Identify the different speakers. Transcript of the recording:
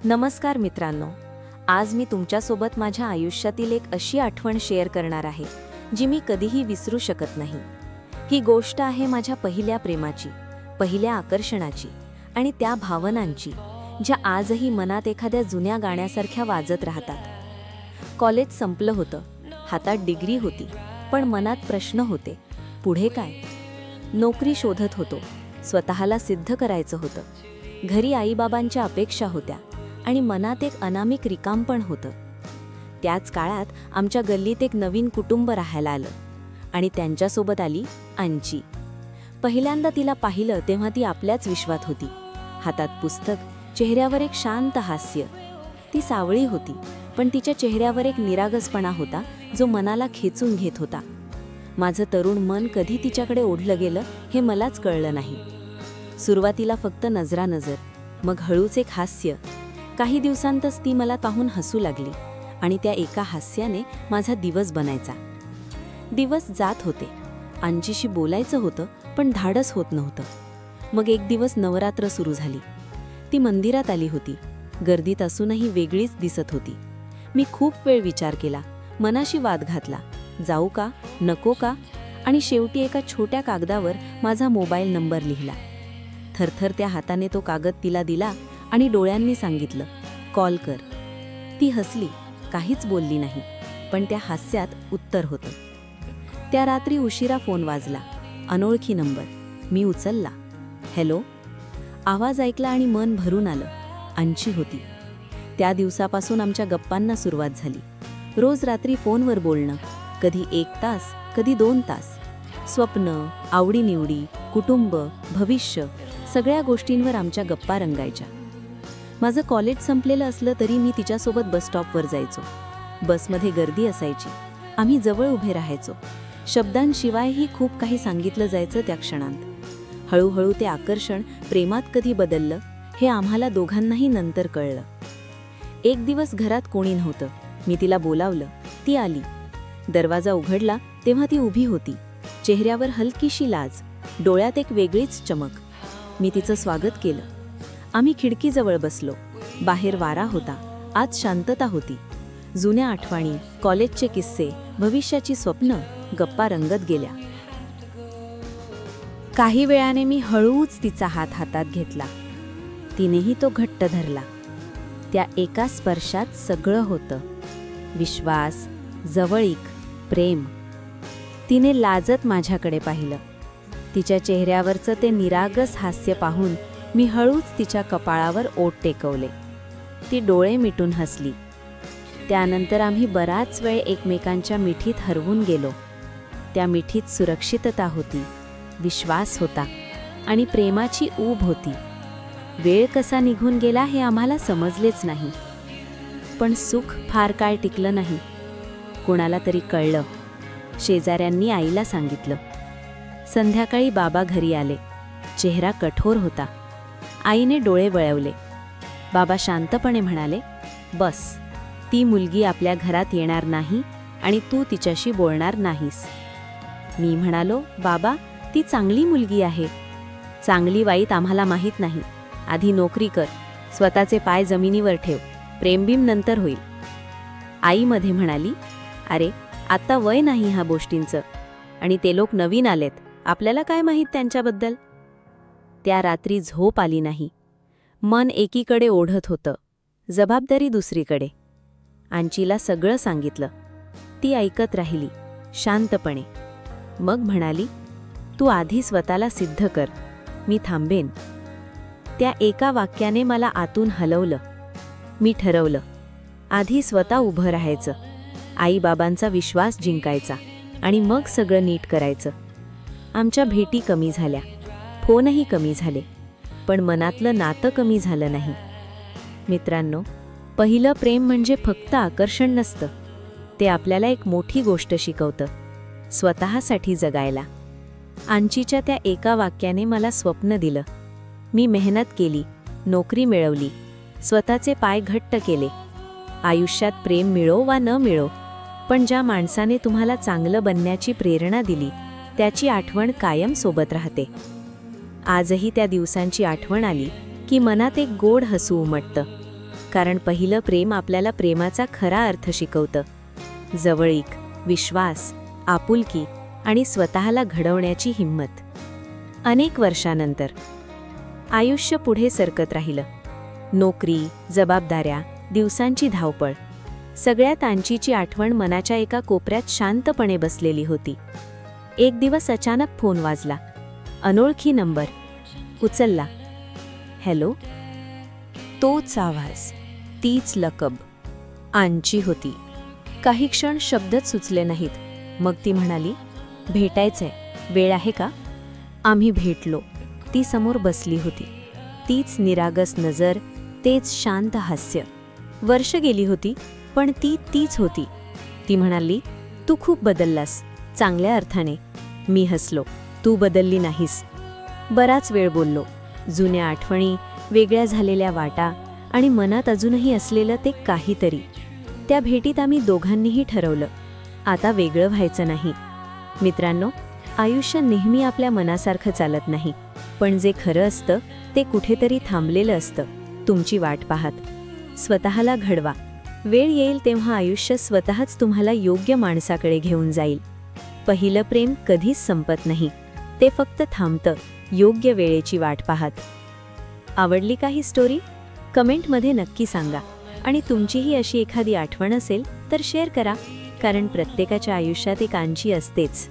Speaker 1: नमस्कार मित्रांनो, आज मी तुमच्यासोबत माझ्या आयुष्यातील एक अशी आठवण शेअर करणार आहे जी मी कधीही विसरू शकत नाही. ही गोष्ट आहे माझ्या पहिल्या प्रेमाची, पहिल्या आकर्षणाची आणि त्या भावनांची ज्या आजही मनात एखाद्या जुन्या गाण्यासारख्या वाजत राहतात. कॉलेज संपलं होतं, हातात डिग्री होती, पण मनात प्रश्न होते. पुढे काय? नोकरी शोधत होतो, स्वतःला सिद्ध करायचं होतं. घरी आईबाबांच्या अपेक्षा होत्या आणि मनात एक अनामिक रिकामपण होतं. त्याच काळात आमच्या गल्लीत एक नवीन कुटुंब राहायला आलं आणि त्यांच्यासोबत आली अंची. पहिल्यांदा तिला पाहिलं तेव्हा ती आपल्याच विश्वात होती. हातात पुस्तक, चेहऱ्यावर एक शांत हास्य. ती सावळी होती, पण तिच्या चेहऱ्यावर एक निरागसपणा होता जो मनाला खेचून घेत होता. माझं तरुण मन कधी तिच्याकडे ओढलं गेलं हे मलाच कळलं नाही. सुरुवातीला फक्त नजरानजर, मग हळूच एक हास्य. काही दिवसांतच ती मला पाहून हसू लागली आणि त्या एका हास्याने माझा दिवस बनायचा. दिवस जात होते, अंजीशी बोलायचं होतं पण धाडस होत नव्हतं. मग एक दिवस नवरात्र सुरू झाली. ती मंदिरात आली होती. गर्दीत असूनही वेगळीच दिसत होती. मी खूप वेळ विचार केला, मनाशी वाद घातला, जाऊ का नको का, आणि शेवटी एका छोट्या कागदावर माझा मोबाईल नंबर लिहिला. थरथरत्या हाताने तो कागद तिला दिला आणि डोळ्यांनी सांगितलं, कॉल कर. ती हसली, काहीच बोलली नाही, पण त्या हास्यात उत्तर होतं. त्या रात्री उशिरा फोन वाजला. अनोळखी नंबर. मी उचलला. हॅलो. आवाज ऐकला आणि मन भरून आलं. अंची होती. त्या दिवसापासून आमच्या गप्पांना सुरुवात झाली. रोज रात्री फोनवर बोलणं, कधी 1 तास, कधी 2 तास. स्वप्न, आवडीनिवडी, कुटुंब, भविष्य, सगळ्या गोष्टींवर आमच्या गप्पा रंगायच्या. माझं कॉलेज संपलेलं असलं तरी मी तिच्यासोबत बसस्टॉपवर जायचो. बसमध्ये गर्दी असायची. आम्ही जवळ उभे राहायचो. शब्दांशिवायही खूप काही सांगितलं जायचं त्या क्षणांत. हळूहळू ते आकर्षण प्रेमात कधी बदललं हे आम्हाला दोघांनाही नंतर कळलं. एक दिवस घरात कोणी नव्हतं. मी तिला बोलावलं. ती आली. दरवाजा उघडला तेव्हा ती उभी होती. चेहऱ्यावर हलकीशी लाज, डोळ्यात एक वेगळीच चमक. मी तिचं स्वागत केलं. आम्ही खिडकीजवळ बसलो. बाहेर वारा होता, आत शांतता होती. जुन्या आठवणी, कॉलेजचे किस्से, भविष्याची स्वप्न, गप्पा रंगत गेल्या. काही वेळाने मी हळूच तिचा हात हातात घेतला. तिनेही तो घट्ट धरला. त्या एका स्पर्शात सगळं होतं. विश्वास, जवळीक, प्रेम. तिने लाजत माझ्याकडे पाहिलं. तिच्या चेहऱ्यावरचं ते निरागस हास्य पाहून मी हळूच तिच्या कपाळावर ओठ टेकवले. ती डोळे मिटून हसली. त्यानंतर आम्ही बराच वेळ एकमेकांच्या मिठीत हरवून गेलो. त्या मिठीत सुरक्षितता होती, विश्वास होता आणि प्रेमाची ऊब होती. वेळ कसा निघून गेला हे आम्हाला समजलेच नाही. पण सुख फार काळ टिकलं नाही. कोणाला तरी कळलं. शेजाऱ्यांनी आईला सांगितलं. संध्याकाळी बाबा घरी आले. चेहरा कठोर होता. आईने डोळे वळवले. बाबा शांतपणे म्हणाले, बस, ती मुलगी आपल्या घरात येणार नाही आणि तू तिच्याशी बोलणार नाहीस. मी म्हणालो, बाबा, ती चांगली मुलगी आहे. चांगली वाईट आम्हाला माहीत नाही. आधी नोकरी कर, स्वतःचे पाय जमिनीवर ठेव, प्रेमबिम नंतर होईल. आई मध्ये म्हणाली, अरे, आता वय नाही ह्या गोष्टींचं, आणि ते लोक नवीन आलेत, आपल्याला काय माहीत त्यांच्याबद्दल. त्या रात्री झोप आली नाही. मन एकीकडे ओढत होतं, जबाबदारी दुसरीकडे. अंचीला सगळं सांगितलं. ती ऐकत राहिली, शांतपणे. मग म्हणाली, तू आधी स्वतःला सिद्ध कर, मी थांबेन. त्या एका वाक्याने मला आतून हलवलं. मी ठरवलं, आधी स्वतः उभं राहायचं, आईबाबांचा विश्वास जिंकायचा आणि मग सगळं नीट करायचं. आमच्या भेटी कमी झाल्या, फोनही कमी झाले, पण मनातलं नातं कमी झालं नाही. मित्रांनो, पहिलं प्रेम म्हणजे फक्त आकर्षण नसतं. ते आपल्याला एक मोठी गोष्ट शिकवतं, स्वतःसाठी जगायला. अंचीच्या त्या एका वाक्याने मला स्वप्न दिलं. मी मेहनत केली, नोकरी मिळवली, स्वतःचे पाय घट्ट केले. आयुष्यात प्रेम मिळो वा न मिळो, पण ज्या माणसाने तुम्हाला चांगलं बनण्याची प्रेरणा दिली त्याची आठवण कायम सोबत राहते. आजही त्या दिवसांची आठवण आली की मनात एक गोड हसू उमटतं. कारण पहिलं प्रेम आपल्याला प्रेमाचा खरा अर्थ शिकवतं. जवळीक, विश्वास, आपुलकी आणि स्वतःला घडवण्याची हिंमत. अनेक वर्षानंतर आयुष्य पुढे सरकत राहिलं. नोकरी, जबाबदाऱ्या, दिवसांची धावपळ, सगळ्या तांचीची आठवण मनाच्या एका कोपऱ्यात शांतपणे बसलेली होती. एक दिवस अचानक फोन वाजला. अनोळखी नंबर. उचलला. हॅलो. तोच आवाज, तीच लकब. आंची होती. काही क्षण शब्दच सुचले नाहीत. मग ती म्हणाली, भेटायचंय, वेळ आहे का? आम्ही भेटलो. ती समोर बसली होती. तीच निरागस नजर, तेच शांत हास्य. वर्ष गेली होती, पण ती तीच होती. ती म्हणाली, तू खूप बदललास, चांगल्या अर्थाने. मी हसलो. तू बदलली नाहीस. बराच वेळ बोललो. जुन्या आठवणी, वेगळ्या झालेल्या वाटा आणि मनात अजूनही असलेलं ते काहीतरी. त्या भेटीत आम्ही दोघांनीही ठरवलं, आता वेगळं व्हायचं नाही. मित्रांनो, आयुष्य नेहमी आपल्या मनासारखं चालत नाही, पण जे खरं असतं ते कुठेतरी थांबलेलं असतं, तुमची वाट पाहत. स्वतःला घडवा. वेळ येईल तेव्हा आयुष्य स्वतःच तुम्हाला योग्य माणसाकडे घेऊन जाईल. पहिलं प्रेम कधीच संपत नाही, ते फक्त थांबतं, योग्य वेळेची वाट पाहत. आवडली का ही स्टोरी? कमेंटमध्ये नक्की सांगा. आणि तुमचीही अशी एखादी आठवण असेल तर शेअर करा, कारण प्रत्येकाच्या आयुष्यात एक आंची असतेच.